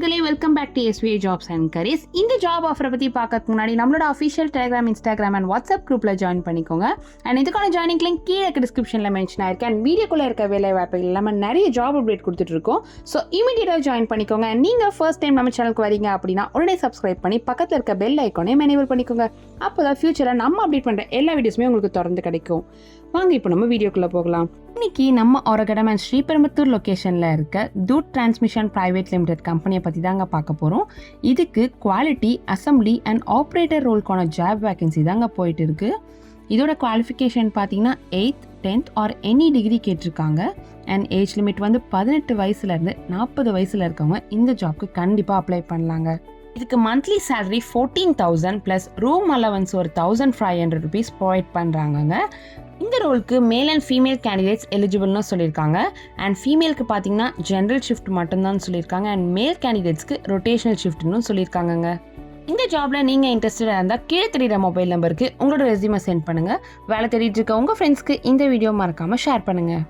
நண்பர்களே, welcome back to SVA jobs and careers. இந்த job ஆஃபரை பற்றி பார்க்கறதுக்கு முன்னாடி நம்மளோட official Telegram, Instagram and WhatsApp குரூப்பில் ஜாயின் பண்ணிக்கோங்க. அண்ட் இதுக்கான ஜாயினிங் லிங்க் கீழே டிஸ்கிரிப்ஷனில் மென்ஷன் ஆயிருக்கு. அண்ட் வீடியோக்குள்ளே இருக்க வேலை வாய்ப்புகள் இல்லாமல் நிறைய ஜாப் அப்டேட் கொடுத்துட்ருக்கோம். ஸோ இமீடியட்டாக ஜாயின் பண்ணிக்கோங்க. அண்ட் நீங்கள் ஃபர்ஸ்ட் டைம் நம்ம சேனலுக்கு வரீங்க அப்படின்னா உடனே சப்ஸ்கிரைப் பண்ணி பக்கத்தில் இருக்க பெல் ஐக்கானையும் எனேபிள் பண்ணிக்கோங்க. அப்போ தான் ஃபியூச்சரில் நம்ம அப்டேட் பண்ணுற எல்லா வீடியோஸுமே உங்களுக்கு தொடர்ந்து கிடைக்கும். வாங்க இப்போ நம்ம வீடியோக்குள்ளே போகலாம். இன்னைக்கு நம்ம ஒரகடம் அண்ட் ஸ்ரீபெரும்புத்தூர் லொக்கேஷனில் இருக்க தூட் டிரான்ஸ்மிஷன் பிரைவேட் லிமிடெட் கம்பெனியை பற்றி தாங்க பார்க்க போகிறோம். இதுக்கு குவாலிட்டி, அசம்பிளி அண்ட் ஆப்ரேட்டர் ரோல்க்கான ஜாப் வேகன்சி தாங்க போயிட்டு இருக்கு. இதோட குவாலிஃபிகேஷன் பார்த்தீங்கன்னா 8th, 10th or any degree கேட்டிருக்காங்க. அண்ட் ஏஜ் லிமிட் வந்து 18 வயசுலேருந்து 40 வயசில் இருக்கவங்க இந்த ஜாப்க்கு கண்டிப்பாக அப்ளை பண்ணலாங்க. இதுக்கு monthly salary 14,000 plus room allowance ஒரு 1,500 ருபீஸ் ப்ரொவைட் பண்ணுறாங்கங்க. இந்த ரோலுக்கு மேல் அண்ட் ஃபீமேல் கேண்டிடேட்ஸ் எலிஜிபிள்னு சொல்லியிருக்காங்க. அண்ட் ஃபீமேலுக்கு பார்த்தீங்கன்னா ஜென்ரல் ஷிஃப்ட் மட்டும்தான் சொல்லியிருக்காங்க. அண்ட் மேல் கேண்டிடேட்ஸ்க்கு ரொட்டேஷனல் ஷிஃப்ட்னு சொல்லியிருக்காங்கங்க. இந்த ஜாப்ல நீங்கள் இன்ட்ரெஸ்டடாக இருந்தால் கீழே தெரியுற மொபைல் நம்பருக்கு உங்களோட ரெஸ்யூமை சென்ட் பண்ணுங்கள். வேலை தேடிட்டு இருக்க உங்கள் ஃப்ரெண்ட்ஸ்க்கு இந்த வீடியோ மறக்காமல் ஷேர் பண்ணுங்கள்.